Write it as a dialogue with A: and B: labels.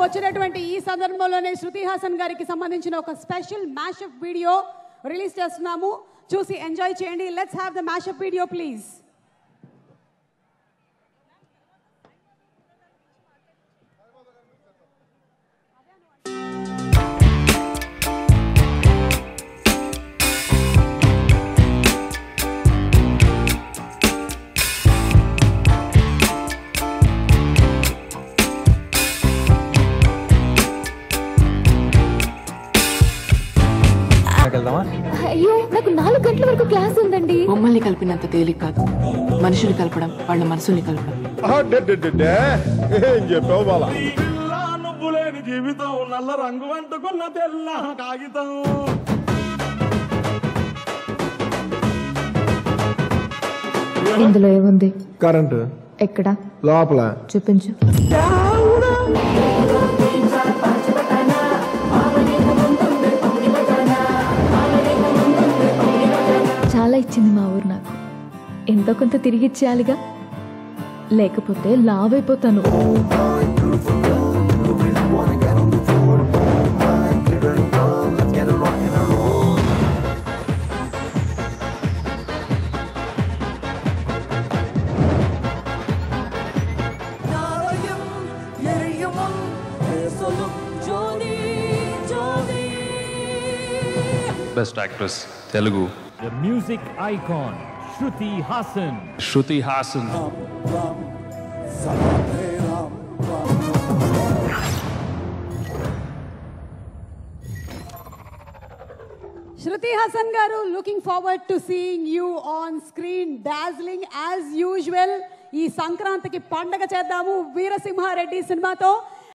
A: వచ్చినటువంటి ఈ సందర్భంలోనే శృతి హాసన్ గారికి సంబంధించిన ఒక స్పెషల్ మ్యాషప్ వీడియో రిలీజ్ చేస్తున్నాము. చూసి ఎంజాయ్ చేయండి. Let's have the mashup video please.
B: అయ్యో నాకు 4 గంటల వరకు క్లాస్ ఉందండి. బొమ్మల్ని కలిపినంత తేలిక కాదు మనుషుల్ని కలపడం, వాళ్ళ మనసుల్ని కలపడం.
C: జీవితం నల్ల రంగు అంటుకున్న తెల్ల కాగితం.
B: ఇందులో ఏముంది?
D: కరెంటు.
B: ఎక్కడ?
D: లోపల.
B: చూపించు. చాలా ఇచ్చింది మా ఊరు నాకు. ఎంతో కొంత తిరిగి ఇచ్చేయాలిగా, లేకపోతే లావ్ అయిపోతాను.
E: Best Actress, Telugu.
F: The music icon, Shruti Haasan.
E: Shruti Haasan.
A: Shruti Haasan garu, looking forward to seeing you on screen, dazzling as usual. ఈ సంక్రాంతికి పండగ చేద్దాము వీరసింహ రెడ్డి సినిమాతో.